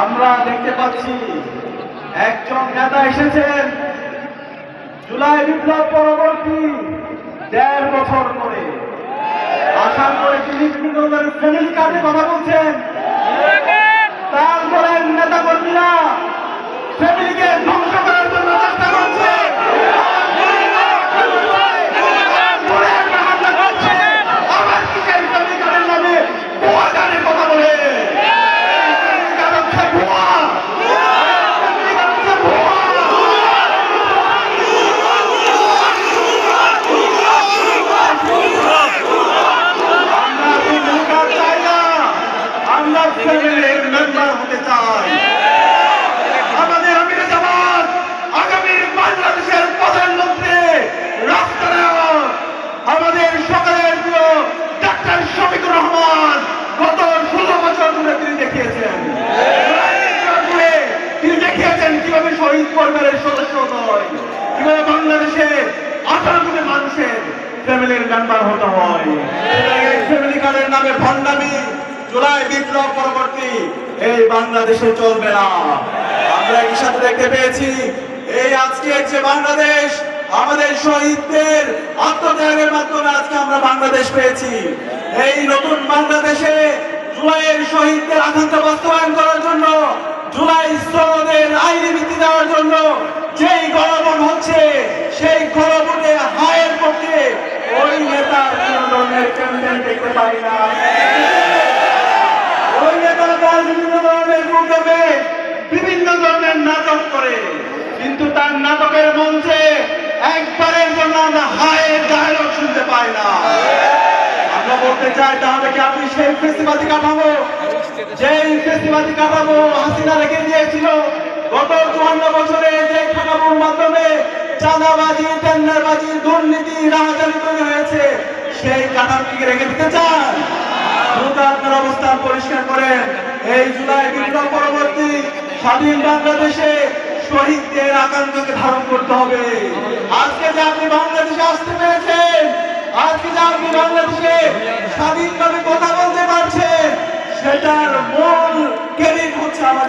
আমরা দেখতে পাচ্ছি একজন নেতা এসেছেন জুলাই বিপ্লব পরবর্তী ১.৫ বছর পরে। আশা করে তিনি বিভিন্ন ফ্যামিলি কার্ডে কথা বলছেন। তারপরে নেতা কর্মীরা ফ্যামিলিকে ধ্বংস করার জন্য চেষ্টা করছে। আবার কিসের ফ্যামিলি কার্ডের নামে ভুয়া গানের কথা বলে হতে চাই। আমাদের আমির জামাত আগামী বাংলাদেশের প্রধানমন্ত্রী আমাদের সকলের প্রিয় ডাক্তার শফিকুর রহমান গত 16 বছর ধরে তিনি দেখিয়েছেন কিভাবে শহীদ পরিবারের সদস্য হয়, কিভাবে বাংলাদেশে 18 কোটি মানুষের ফ্যামিলির মেম্বার হতে হয়। এই ফ্যামিলি কার্ডের নামে ভণ্ডামি জুলাই বিপ্লব পরবর্তী এই বাংলাদেশে চলবে না। আমরা একই সাথে দেখতে পেয়েছি এই আজকে যে বাংলাদেশ আমাদের শহীদদের আত্মত্যাগের মাধ্যমে আজকে আমরা বাংলাদেশ পেয়েছি। এই নতুন বাংলাদেশে জুলাইয়ের শহীদদের আকাঙ্ক্ষা বাস্তবায়ন করার জন্য, জুলাই শ্রমদের আইনি ভিত্তি দেওয়ার জন্য যেই গণভোট হচ্ছে সেই গণভোটে হায়ের পক্ষে ওই নেতার কোন ধরনের ক্যাম্পেইন দেখতে পাই না। ওই নেতারা বিভিন্ন ধরনের প্রোগ্রামে বিভিন্ন ধরনের নাটক করে, কিন্তু তার নাটকের মঞ্চে একবারের জন্য আমরা হায়ের ডায়লগ শুনতে পাই না। আমরা বলতে চাই তাহলে কি আপনি সেই ফেসিবাদী কাঠামো, যেই ফেসিবাদী কাঠামো হাসিনা রেখে দিয়েছিল গত 54 বছরে, যে কাঠামোর মাধ্যমে চাঁদাবাজি, টেন্ডারবাজি, দুর্নীতি, রাহাজানি তৈরি হয়েছে, সেই কাঠামোকে রেখে দিতে চান? আপনার অবস্থান পরিষ্কার করেন। এই জুলাই বিপ্লব পরবর্তী স্বাধীন বাংলাদেশে শহীদদের আকাঙ্ক্ষাকে ধারণ করতে হবে। আজকে যে আপনি বাংলাদেশে আসতে পেরেছেন, আজকে যে আপনি বাংলাদেশে স্বাধীনভাবে কথা বলতে পারছেন, সেটার মূল ক্রেডিট হচ্ছে আমাদের